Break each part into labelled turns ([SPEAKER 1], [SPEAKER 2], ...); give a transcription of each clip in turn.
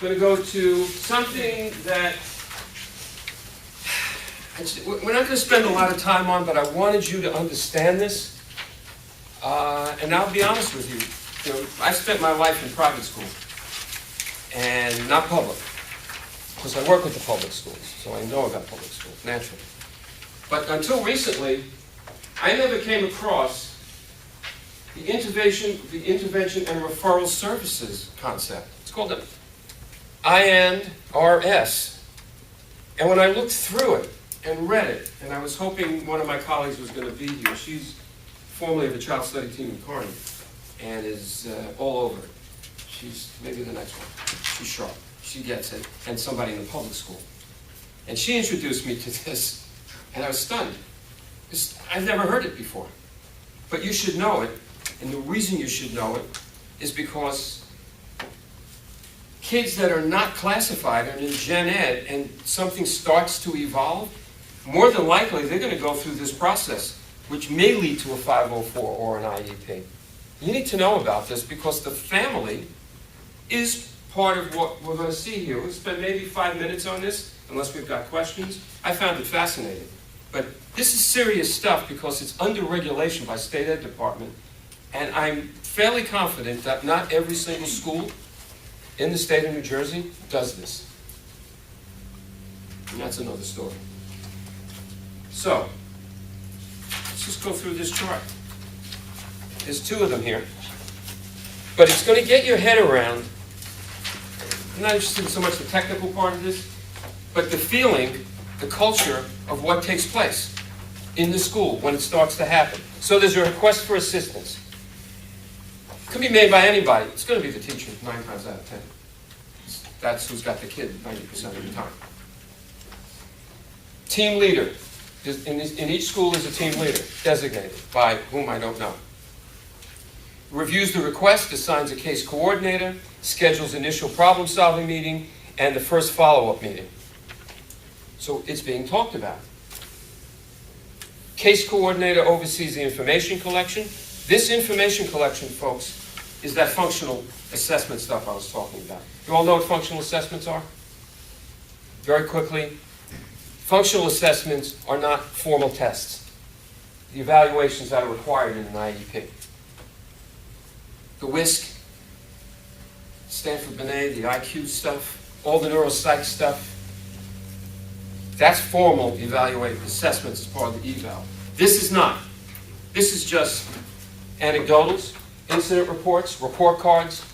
[SPEAKER 1] going to go to something that we're not going to spend a lot of time on, but I wanted you to understand this. And I'll be honest with you. You know, I spent my life in private school and not public, because I work with the public schools, so I know about public schools, naturally. But until recently, I never came across the intervention and referral services concept. It's called the INRS. And when I looked through it and read it, and I was hoping one of my colleagues was going to be here. She's formerly of the Child Study Team in Kearney and is all over it. She's maybe the next one. She's sharp. She gets it. And somebody in the public school. And she introduced me to this, and I was stunned. I've never heard it before. But you should know it, and the reason you should know it is because kids that are not classified are in Gen Ed and something starts to evolve, more than likely they're going to go through this process, which may lead to a 504 or an IEP. You need to know about this because the family is part of what we're going to see here. We'll spend maybe 5 minutes on this, unless we've got questions. I found it fascinating. But this is serious stuff because it's under regulation by State Ed Department, and I'm fairly confident that not every single school in the state of New Jersey does this. And that's another story. So, let's just go through this chart. There's two of them here. But it's going to get your head around, I'm not interested in so much the technical part of this, but the feeling, the culture of what takes place in the school when it starts to happen. So there's a request for assistance. It could be made by anybody. It's going to be the teacher 9 times out of 10. That's who's got the kid 90% of the time. Team leader. In each school there's a team leader designated by whom I don't know. Reviews the request, assigns a case coordinator, schedules initial problem-solving meeting, and the first follow-up meeting. So it's being talked about. Case coordinator oversees the information collection. This information collection, folks, is that functional assessment stuff I was talking about. You all know what functional assessments are? Very quickly, functional assessments are not formal tests. The evaluations that are required in an IEP. The WISC, Stanford Binet, the IQ stuff, all the neuropsych stuff, that's formal assessments as part of the eval. This is not. This is just anecdotals, incident reports, report cards,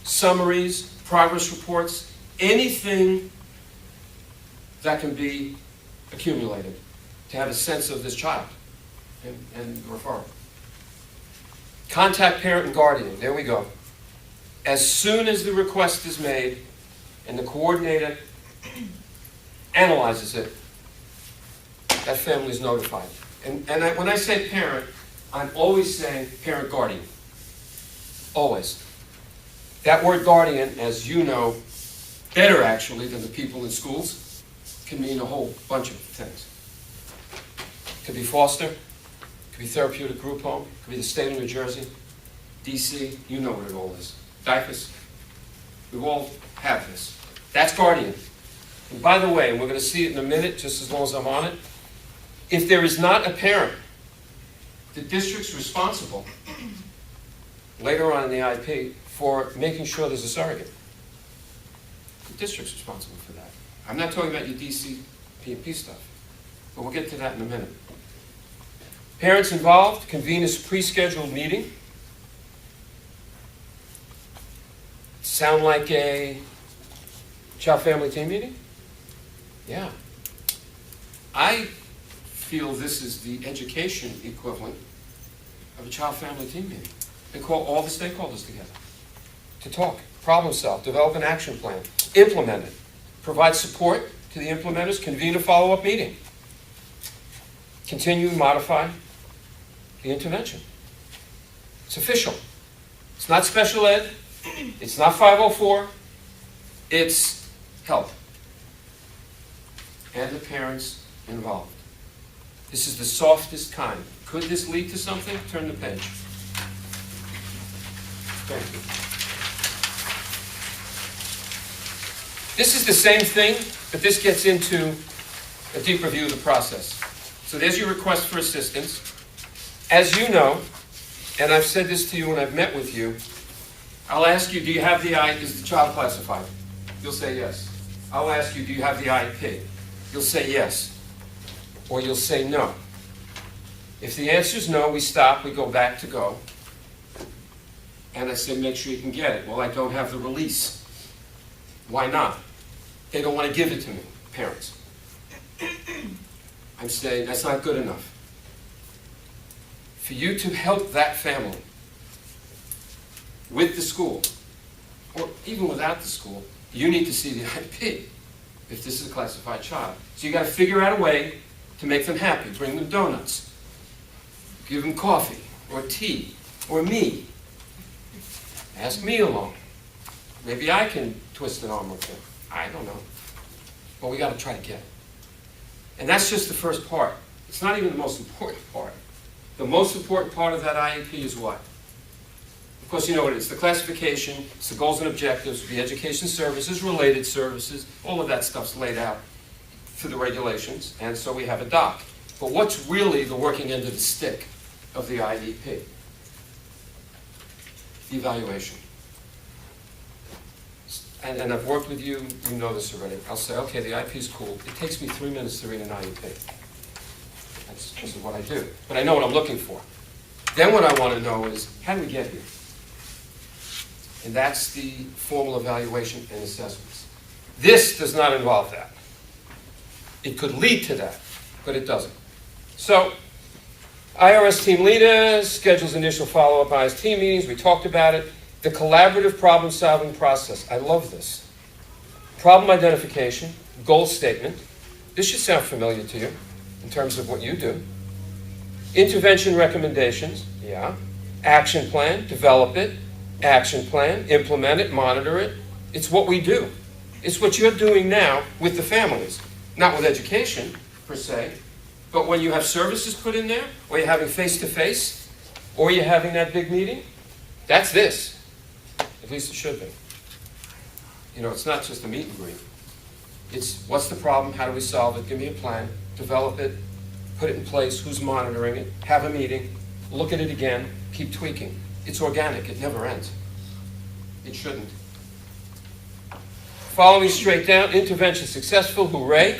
[SPEAKER 1] summaries, progress reports, anything that can be accumulated to have a sense of this child and referral. Contact parent and guardian. There we go. As soon as the request is made and the coordinator analyzes it, that family is notified. And when I say parent, I'm always saying parent-guardian. Always. That word guardian, as you know, better actually than the people in schools, can mean a whole bunch of things. It could be foster, it could be therapeutic group home, it could be the state of New Jersey, DC, you know what it all is. DIFAS. We all have this. That's guardian. And by the way, and we're going to see it in a minute, just as long as I'm on it, if there is not a parent, the district's responsible later on in the IEP for making sure there's a surrogate. The district's responsible for that. I'm not talking about your DC P&P stuff, but we'll get to that in a minute. Parents involved convene a pre-scheduled meeting. Sound like a child family team meeting? Yeah. I feel this is the education equivalent of a child family team meeting. They call all the stakeholders together to talk, problem solve, develop an action plan, implement it, provide support to the implementers, convene a follow-up meeting, continue and modify the intervention. It's official. It's not special ed. It's not 504. It's help. And the parents involved. This is the softest kind. Could this lead to something? Turn the page. Thank you. This is the same thing, but this gets into a deeper view of the process. So there's your request for assistance. As you know, and I've said this to you when I've met with you, I'll ask you, do you have the is the child classified? You'll say yes. I'll ask you, do you have the IEP? You'll say yes. Or you'll say no. If the answer is no, we stop, we go back to go. And I say, make sure you can get it. Well, I don't have the release. Why not? They don't want to give it to me, parents. I'm saying that's not good enough. For you to help that family with the school, or even without the school, you need to see the IEP if this is a classified child. So you got to figure out a way to make them happy. Bring them donuts. Give them coffee, or tea, or me. Ask me along. Maybe I can twist an arm or two. I don't know. But we got to try to get it. And that's just the first part. It's not even the most important part. The most important part of that IEP is what? Of course, you know what it is. The classification, it's the goals and objectives, the education services, related services, all of that stuff's laid out through the regulations, and so we have a doc. But what's really the working end of the stick of the IEP? The evaluation. And I've worked with you, you know this already. I'll say, okay, the IEP is cool. It takes me 3 minutes to read an IEP. This is what I do. But I know what I'm looking for. Then what I want to know is, how do we get here? And that's the formal evaluation and assessments. This does not involve that. It could lead to that, but it doesn't. So, IRS team leader schedules initial follow-up IRS team meetings. We talked about it. The collaborative problem-solving process. I love this. Problem identification, goal statement. This should sound familiar to you in terms of what you do. Intervention recommendations, yeah. Action plan, develop it. Action plan, implement it, monitor it. It's what we do. It's what you're doing now with the families. Not with education, per se, but when you have services put in there, or you're having face-to-face, or you're having that big meeting, that's this. At least it should be. You know, it's not just a meet and greet. It's what's the problem, how do we solve it, give me a plan, develop it, put it in place, who's monitoring it, have a meeting, look at it again, keep tweaking. It's organic, it never ends. It shouldn't. Following straight down, intervention successful, hooray.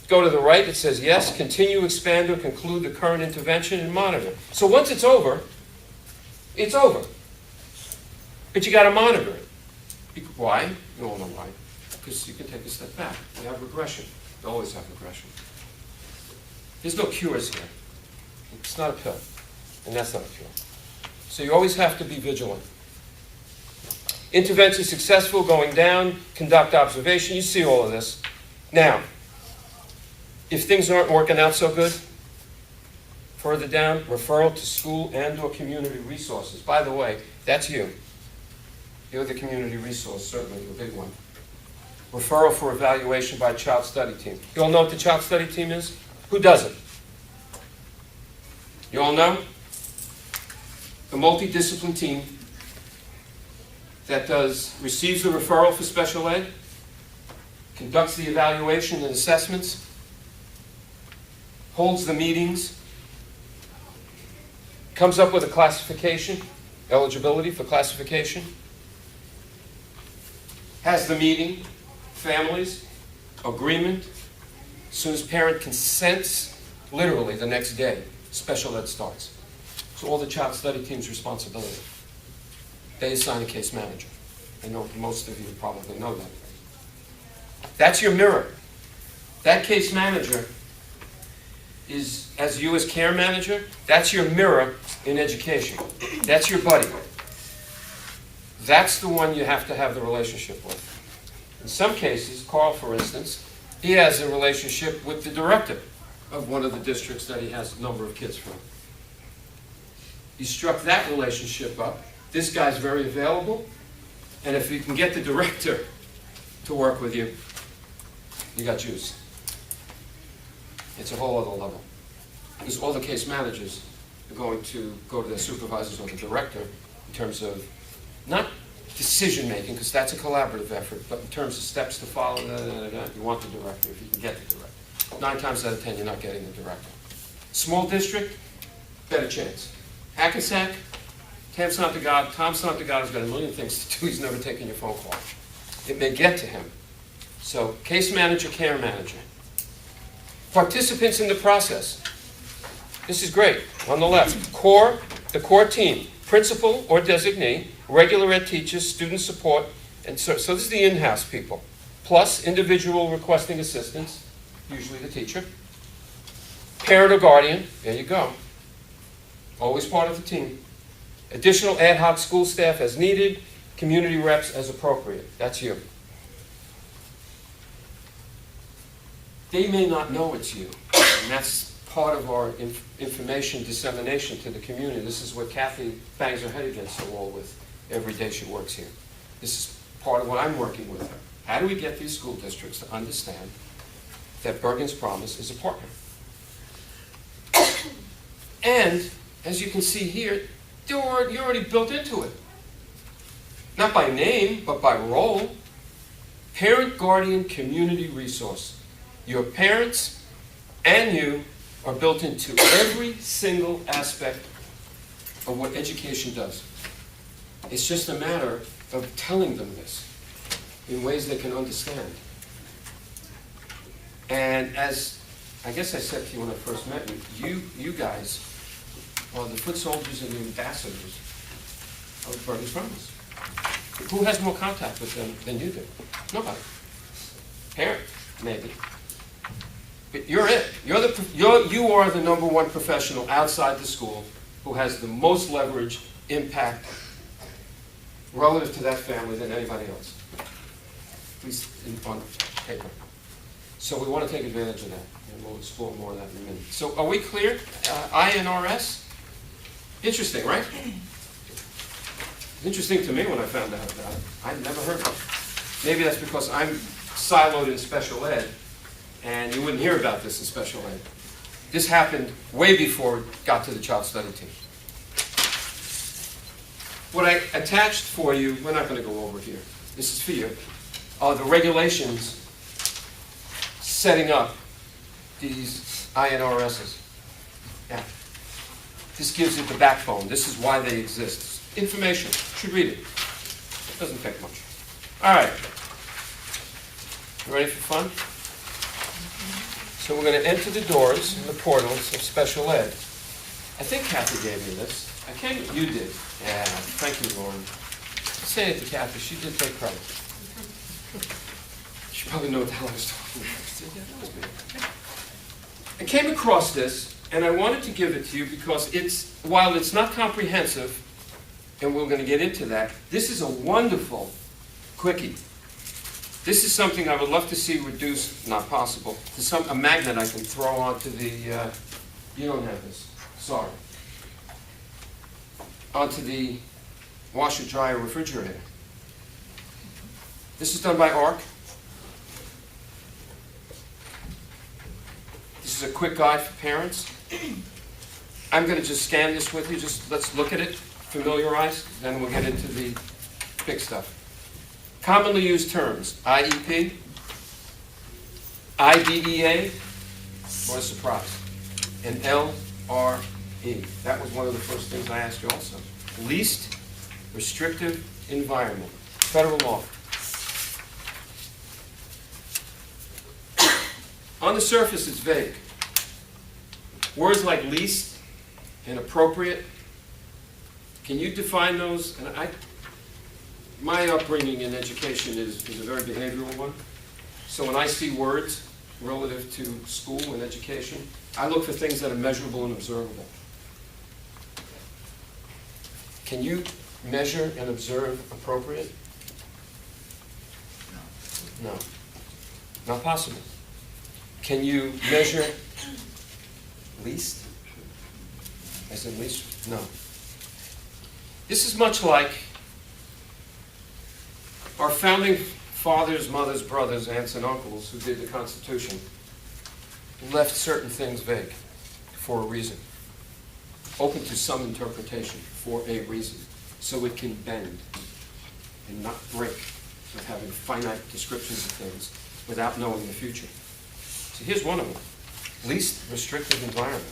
[SPEAKER 1] Go to the right, it says yes, continue, expand, or conclude the current intervention and monitor. So once it's over, it's over. But you got to monitor it. Why? You all know why. Because you can take a step back. You have regression. You always have regression. There's no cures here. It's not a pill. And that's not a cure. So you always have to be vigilant. Intervention successful, going down, conduct observation. You see all of this. Now, if things aren't working out so good, further down, referral to school and/or community resources. By the way, that's you. You're the community resource, certainly the big one. Referral for evaluation by child study team. You all know what the child study team is? Who doesn't? You all know? The multidiscipline team that receives the referral for special ed, conducts the evaluation and assessments, holds the meetings, comes up with a classification, eligibility for classification, has the meeting, families, agreement. As soon as parent consents, literally the next day, special ed starts. So all the child study team's responsibility. They assign a case manager. I know most of you probably know that. That's your mirror. That case manager is, as you as care manager, that's your mirror in education. That's your buddy. That's the one you have to have the relationship with. In some cases, Carl, for instance, he has a relationship with the director of one of the districts that he has a number of kids from. He struck that relationship up. This guy's very available, and if you can get the director to work with you, you got juice. It's a whole other level. Because all the case managers are going to go to their supervisors or the director in terms of not decision-making, because that's a collaborative effort, but in terms of steps to follow, you want the director if you can get the director. 9 times out of 10, you're not getting the director. Small district, better chance. Hackensack, Tom Santigod has got a million things to do. He's never taken your phone call. It may get to him. So, case manager, care manager. Participants in the process. This is great. On the left, the core team, principal or designee, regular ed teachers, student support, and so this is the in-house people, plus individual requesting assistance, usually the teacher, parent or guardian, there you go, always part of the team, additional ad hoc school staff as needed, community reps as appropriate, that's you. They may not know it's you, and that's part of our information dissemination to the community. This is what Kathy bangs her head against the wall with every day she works here. This is part of what I'm working with her. How do we get these school districts to understand that Bergen's Promise is a partner? And, as you can see here, you're already built into it. Not by name, but by role. Parent, guardian, community resource. Your parents and you are built into every single aspect of what education does. It's just a matter of telling them this in ways they can understand. And as I guess I said to you when I first met you, you guys are the foot soldiers and the ambassadors of Bergen's Promise. Who has more contact with them than you do? Nobody. Parent, maybe. But you're it. You are the number one professional outside the school who has the most leverage, impact, relative to that family than anybody else. At least on paper. So we want to take advantage of that, and we'll explore more of that in a minute. So are we clear? INRS? Interesting, right? Interesting to me when I found out about it. I'd never heard of it. Maybe that's because I'm siloed in special ed, and you wouldn't hear about this in special ed. This happened way before it got to the child study team. What I attached for you, we're not going to go over here. This is for you. Are the regulations setting up these INRSs. Yeah. This gives it the backbone. This is why they exist. Information. You should read it. It doesn't take much. All right. You ready for fun? So we're going to enter the doors and the portals of special ed. I think Kathy gave me this. You did. Yeah, thank you, Lauren. Say it to Kathy. She did take credit. She probably knows what the hell I was talking about. Yeah, that was me. I came across this, and I wanted to give it to you because while it's not comprehensive, and we're going to get into that, this is a wonderful quickie. This is something I would love to see reduced, not possible, to a magnet I can throw onto the, you don't have this, sorry, onto the washer, dryer, refrigerator. This is done by ARC. This is a quick guide for parents. I'm going to just scan this with you, just let's look at it, familiarize, then we'll get into the big stuff. Commonly used terms, IEP, IDEA, what a surprise, and LRE. That was one of the first things I asked you also. Least restrictive environment, federal law. On the surface, it's vague. Words like least and appropriate, can you define those? And my upbringing in education is a very behavioral one. So when I see words relative to school and education, I look for things that are measurable and observable. Can you measure and observe appropriate? No. Not possible. Can you measure least? I said least? No. This is much like our founding fathers, mothers, brothers, aunts, and uncles who did the Constitution left certain things vague for a reason, open to some interpretation for a reason, so it can bend. and not break with having finite descriptions of things without knowing the future. So here's one of them. Least restrictive environment.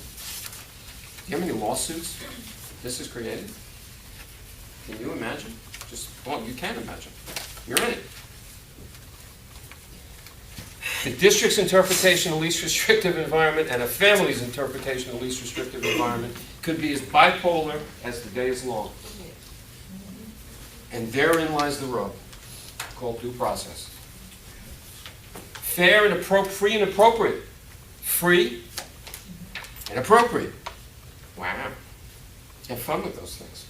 [SPEAKER 1] Do you have any lawsuits this has created? Can you imagine? Well, you can imagine. You're in it. The district's interpretation of least restrictive environment and a family's interpretation of least restrictive environment could be as bipolar as the day is long. And therein lies the rub, called due process. Fair and free and appropriate. Free and appropriate. Wow. Have fun with those things.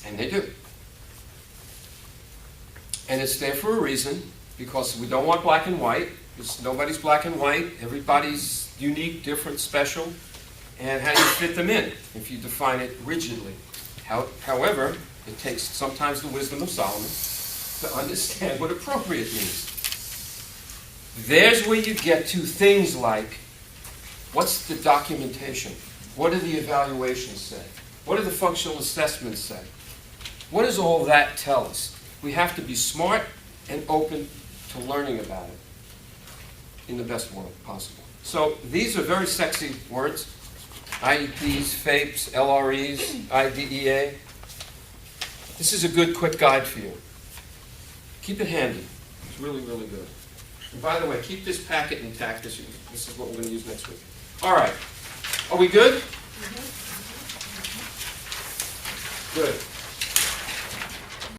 [SPEAKER 1] And they do. And it's there for a reason, because we don't want black and white, because nobody's black and white, everybody's unique, different, special, and how you fit them in if you define it rigidly. However, it takes sometimes the wisdom of Solomon to understand what appropriate means. There's where you get to things like, what's the documentation? What do the evaluations say? What do the functional assessments say? What does all that tell us? We have to be smart and open to learning about it in the best world possible. So these are very sexy words. IEPs, FAPEs, LREs, IDEA. This is a good quick guide for you. Keep it handy. It's really, really good. And by the way, keep this packet intact. This is what we're going to use next week. All right. Are we good? Good.